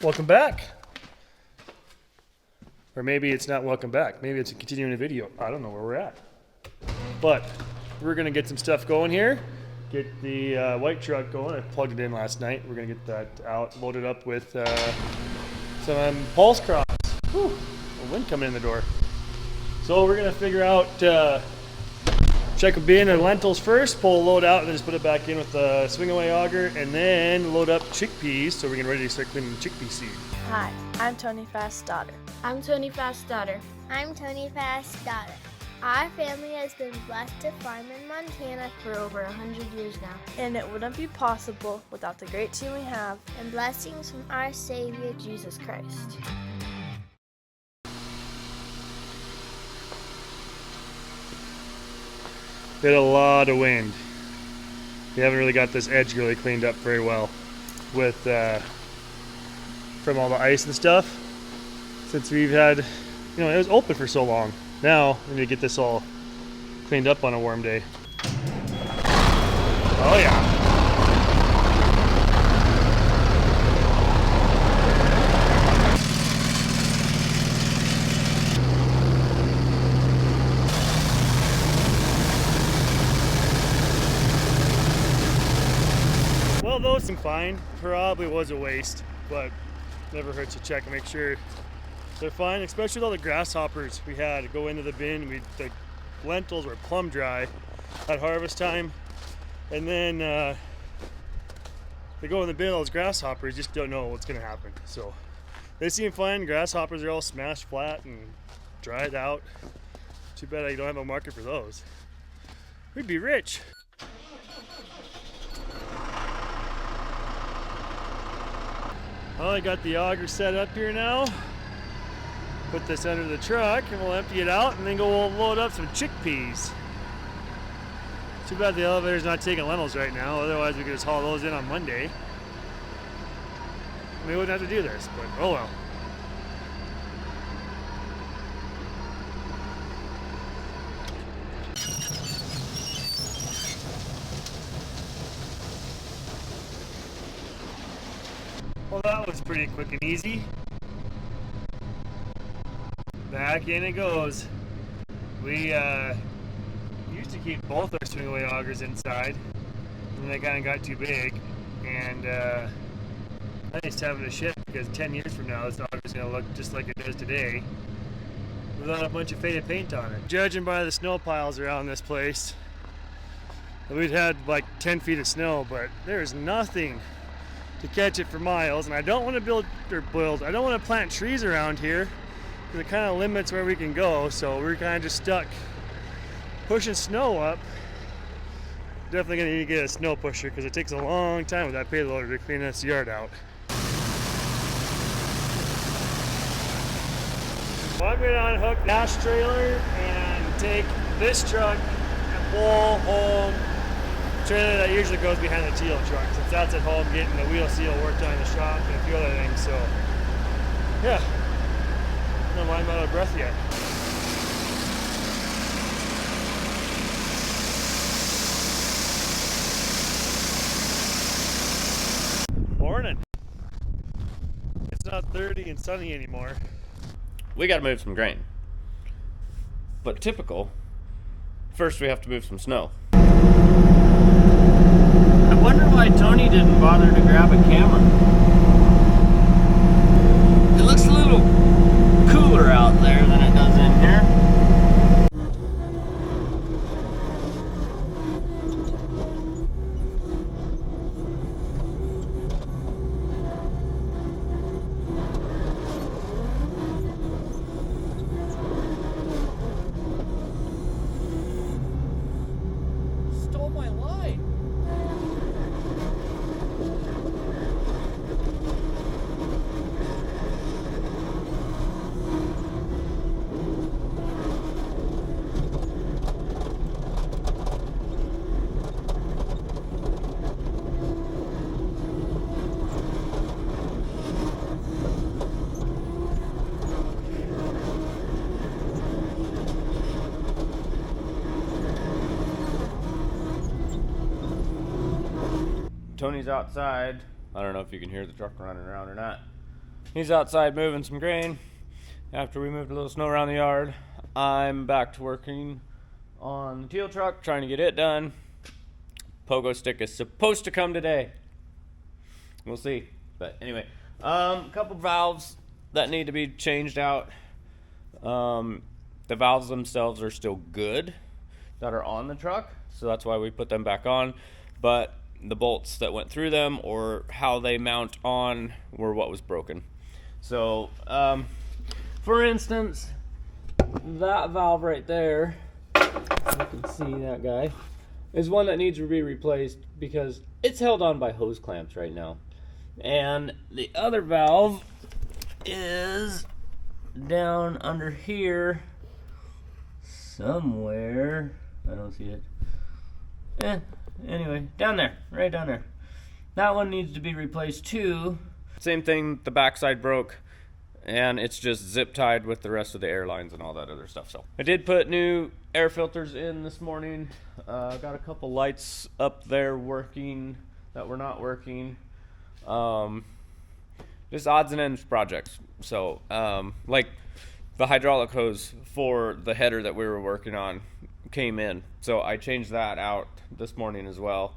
Welcome back. Or maybe it's not welcome back. Maybe it's a continuing video. I don't know where we're at. But we're going to get some stuff going here. Get the white truck going. I plugged it in last night. We're going to get that out, loaded up with some pulse crops. Whew, a wind coming in the door. So we're going to figure out, check a bin of lentils first, pull a load out, and then just put it back in with the swing away auger, and then load up chickpeas so we're getting ready to start cleaning chickpea seed. Hi, I'm Tony Fast's daughter. I'm Tony Fast's daughter. I'm Tony Fast's daughter. Our family has been blessed to farm in Montana For over 100 years now. And it wouldn't be possible without the great team we have and blessings from our Savior, Jesus Christ. We had a lot of wind. We haven't really got this edge really cleaned up very well with from all the ice and stuff. Since we've had, it was open for so long. Now we need to get this all cleaned up on a warm day. Oh yeah. Well, those seem fine. Probably was a waste, but never hurts to check and make sure they're fine, especially with all the grasshoppers we had to go into the bin. The lentils were plumb dry at harvest time, and then they go in the bin. All those grasshoppers just don't know what's going to happen. So they seem fine. Grasshoppers are all smashed flat and dried out. Too bad I don't have a market for those. We'd be rich. Well, I got the auger set up here now. Put this under the truck and we'll empty it out and then we'll load up some chickpeas. Too bad the elevator's not taking lentils right now, otherwise we could just haul those in on Monday. We wouldn't have to do this, but oh well. Well, that was pretty quick and easy. Back in it goes. We used to keep both our swing away augers inside, and they kind of got too big, and I just having to shift because 10 years from now this auger is going to look just like it does today without a bunch of faded paint on it. Judging by the snow piles around this place, we'd had like 10 feet of snow, but there's nothing to catch it for miles, and I don't want to I don't want to plant trees around here because it kind of limits where we can go, so we're kind of just stuck pushing snow up. Definitely going to need to get a snow pusher because it takes a long time with that payloader to clean this yard out. Well, I'm going to unhook the dash trailer and take this truck and pull home trailer that usually goes behind the Teal Truck, since that's at home getting the wheel seal worked on in the shop and a few other things. So yeah, I don't know why I'm out of breath yet. Morning. It's not 30 and sunny anymore. We got to move some grain, but typical, first we have to move some snow. I wonder why Tony didn't bother to grab a camera. It looks a little cooler out there than it does in here. Stole my line. Tony's outside. I don't know if you can hear the truck running around or not. He's outside moving some grain. After we moved a little snow around the yard, I'm back to working on the Teal Truck, trying to get it done. Pogo stick is supposed to come today. We'll see. But anyway, a couple valves that need to be changed out. The valves themselves are still good that are on the truck, so that's why we put them back on. But the bolts that went through them or how they mount on were what was broken. So, for instance, that valve right there, you can see that guy, is one that needs to be replaced because it's held on by hose clamps right now. And the other valve is down under here somewhere. I don't see it. Anyway, down there, right down there. That one needs to be replaced too. Same thing, the backside broke, and it's just zip tied with the rest of the air lines and all that other stuff. So I did put new air filters in this morning. Got a couple lights up there working that were not working. Just odds and ends projects. So like the hydraulic hose for the header that we were working on came in, so I changed that out this morning as well.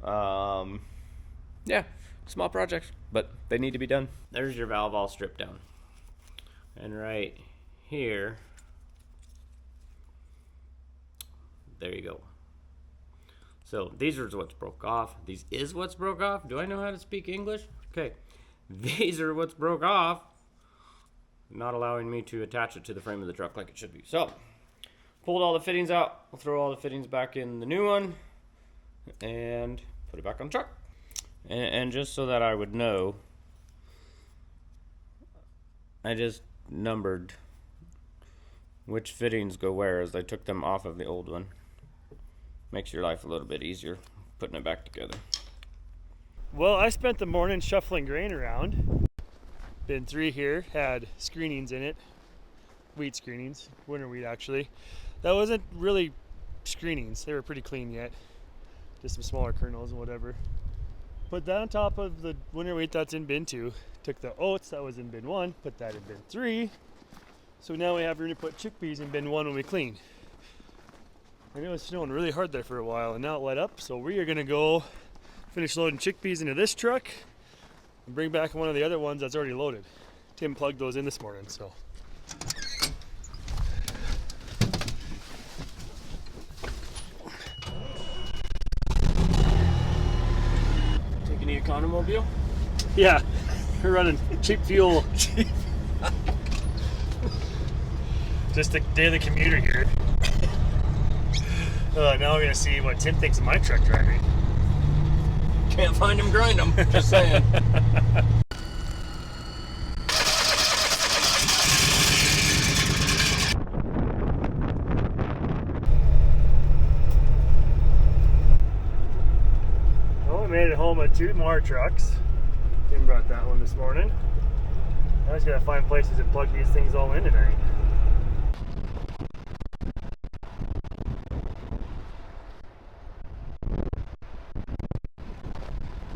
Yeah, small projects, but they need to be done. There's your valve all stripped down, and right here, there you go. So these are what's broke off. These is what's broke off. Do I know how to speak English? Okay, these are what's broke off, not allowing me to attach it to the frame of the truck like it should be. So pulled all the fittings out. I'll throw all the fittings back in the new one and put it back on the truck. And just so that I would know, I just numbered which fittings go where as I took them off of the old one. Makes your life a little bit easier putting it back together. Well, I spent the morning shuffling grain around. Bin 3 here had screenings in it. Wheat screenings, winter wheat actually. That wasn't really screenings. They were pretty clean yet. Just some smaller kernels and whatever. Put that on top of the winter wheat that's in bin 2. Took the oats that was in bin 1, put that in bin 3. So now we have room to put chickpeas in bin 1 when we clean. And it was snowing really hard there for a while, and now it let up. So we are gonna go finish loading chickpeas into this truck and bring back one of the other ones that's already loaded. Tim plugged those in this morning, so. Need a condomobile? Yeah, we're running cheap fuel. Just a daily commuter here. Now we're gonna see what Tim thinks of my truck driving. Can't find him, grind him. Just saying. Made it home with 2 more trucks. Tim brought that one this morning. I just gotta find places to plug these things all in tonight.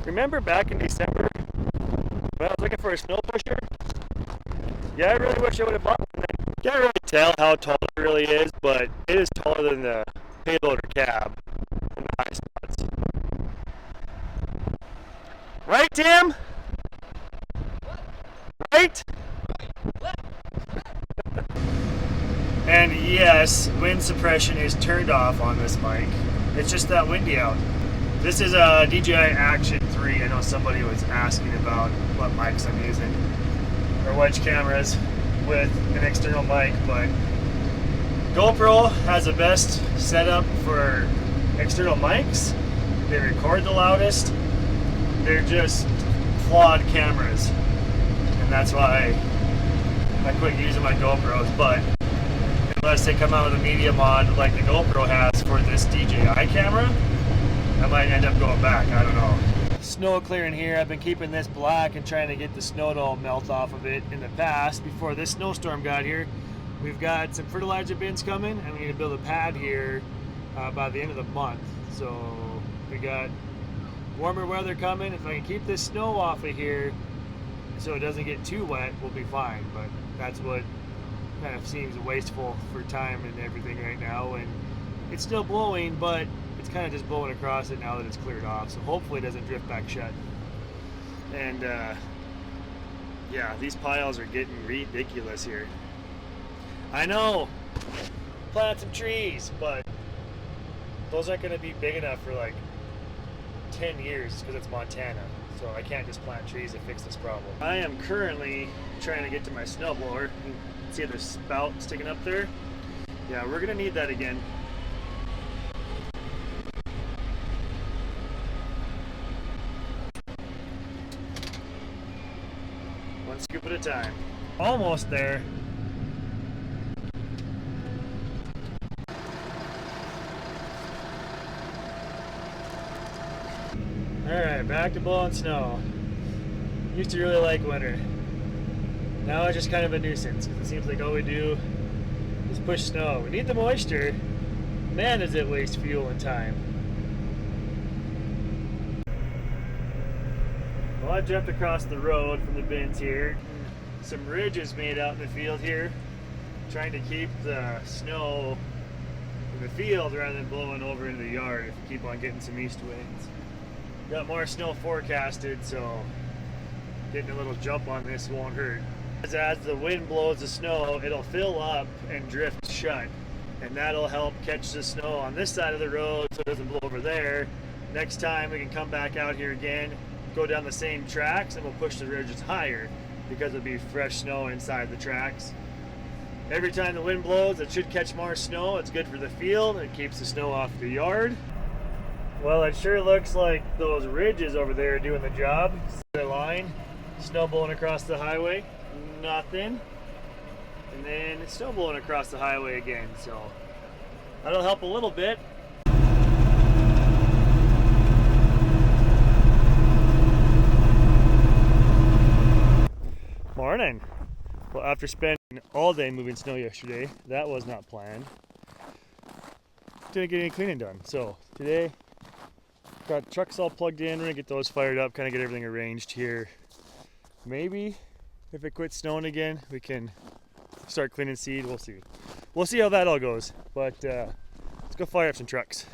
Remember back in December when I was looking for a snow pusher? Yeah, I really wish I would have bought one then. Can't really tell how tall it really is, but it is taller than the payloader cab in the high spots. Right, Tim? Right? And yes, wind suppression is turned off on this mic. It's just that windy out. This is a DJI Action 3. I know somebody was asking about what mics I'm using. Or wedge cameras with an external mic, but GoPro has the best setup for external mics. They record the loudest. They're just flawed cameras, and that's why I quit using my GoPros. But unless they come out with a media mod like the GoPro has for this DJI camera, I might end up going back. I don't know. Snow clearing here. I've been keeping this black and trying to get the snow to all melt off of it. In the past, before this snowstorm got here, we've got some fertilizer bins coming, and we need to build a pad here by the end of the month. So we got warmer weather coming. If I can keep this snow off of here, so it doesn't get too wet, we'll be fine. But that's what kind of seems wasteful for time and everything right now. And it's still blowing, but it's kind of just blowing across it now that it's cleared off. So hopefully it doesn't drift back shut. And yeah, these piles are getting ridiculous here. I know, plant some trees, but those aren't going to be big enough for like 10 years because it's Montana. So I can't just plant trees to fix this problem. I am currently trying to get to my snowblower. You can see the spout sticking up there. Yeah, we're going to need that again. One scoop at a time. Almost there. Alright, back to blowing snow. Used to really like winter. Now it's just kind of a nuisance because it seems like all we do is push snow. We need the moisture. Man, does it waste fuel and time. Well, I jumped across the road from the bins here. Some ridges made out in the field here, trying to keep the snow in the field rather than blowing over into the yard if we keep on getting some east winds. Got more snow forecasted, so getting a little jump on this won't hurt. As the wind blows the snow, it'll fill up and drift shut, and that'll help catch the snow on this side of the road so it doesn't blow over there. Next time we can come back out here again, go down the same tracks, and we'll push the ridges higher because it'll be fresh snow inside the tracks. Every time the wind blows, it should catch more snow. It's good for the field. It keeps the snow off the yard. Well, it sure looks like those ridges over there are doing the job. See the line? Snow blowing across the highway. Nothing. And then it's snow blowing across the highway again. So that'll help a little bit. Morning. Well, after spending all day moving snow yesterday, that was not planned. Didn't get any cleaning done. So today, got the trucks all plugged in. We're gonna get those fired up, kind of get everything arranged here. Maybe if it quits snowing again, we can start cleaning seed. We'll see. We'll see how that all goes. But let's go fire up some trucks.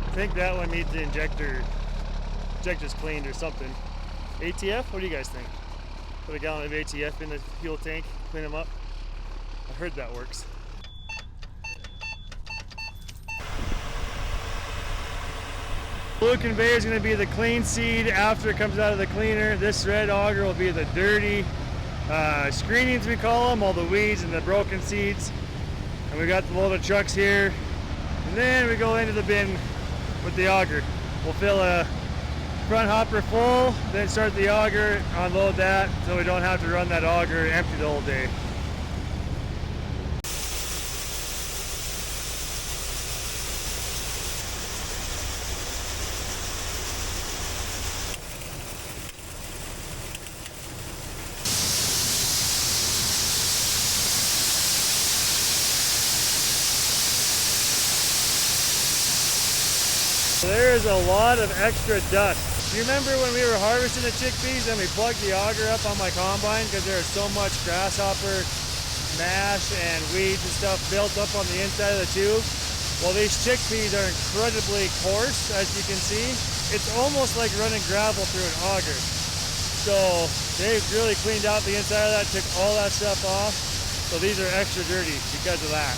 I think that one needs the injectors cleaned or something. ATF? What do you guys think? Put a gallon of ATF in the fuel tank, clean them up. I heard that works. Blue conveyor is going to be the clean seed after it comes out of the cleaner. This red auger will be the dirty screenings, we call them, all the weeds and the broken seeds. And we got the load of trucks here. And then we go into the bin with the auger. We'll fill a front hopper full, then start the auger, unload that, so we don't have to run that auger empty the whole day. There's a lot of extra dust. Do you remember when we were harvesting the chickpeas and we plugged the auger up on my combine because there was so much grasshopper mash and weeds and stuff built up on the inside of the tube? Well, these chickpeas are incredibly coarse, as you can see. It's almost like running gravel through an auger. So they've really cleaned out the inside of that, took all that stuff off. So these are extra dirty because of that.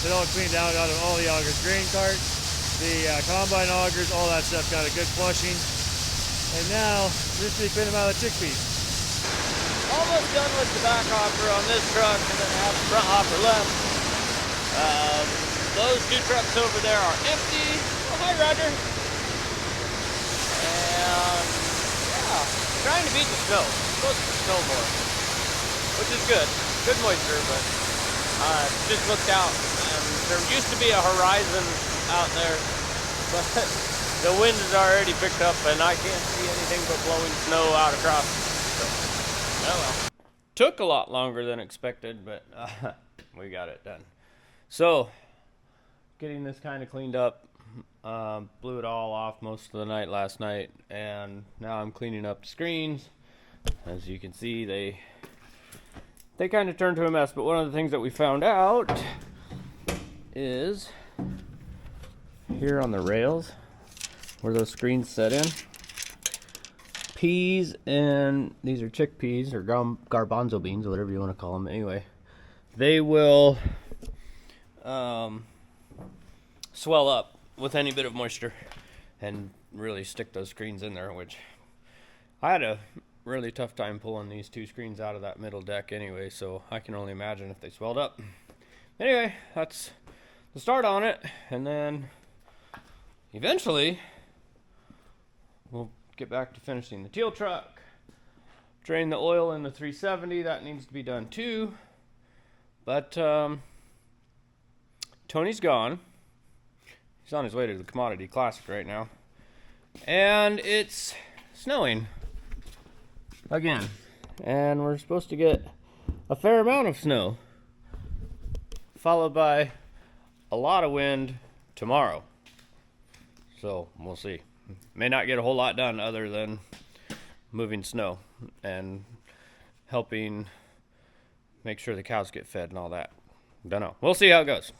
They're all cleaned out of all the augers, grain cart. The combine augers, all that stuff got a good flushing. And now, just to clean them out of the chickpeas. Almost done with the back hopper on this truck, and then have the front hopper left. Those two trucks over there are empty. Oh, hi, Roger. And yeah, trying to beat the snow. It's supposed to snow more, which is good. Good moisture, but just looked out, and there used to be a horizon out there, but the wind has already picked up, and I can't see anything but blowing snow out across. So, oh well. Took a lot longer than expected, but we got it done. So, getting this kind of cleaned up. Blew it all off most of the night last night, and now I'm cleaning up the screens. As you can see, they kind of turned to a mess, but one of the things that we found out is here on the rails where those screens set in, peas, and these are chickpeas or garbanzo beans, whatever you want to call them. Anyway, they will swell up with any bit of moisture and really stick those screens in there, which I had a really tough time pulling these two screens out of that middle deck anyway, so I can only imagine if they swelled up. Anyway, that's the start on it, and then eventually we'll get back to finishing the Teal Truck, drain the oil in the 370. That needs to be done too, but Tony's gone. He's on his way to the Commodity Classic right now. And it's snowing again. And we're supposed to get a fair amount of snow, followed by a lot of wind tomorrow. So we'll see. May not get a whole lot done other than moving snow and helping make sure the cows get fed and all that. Don't know. We'll see how it goes.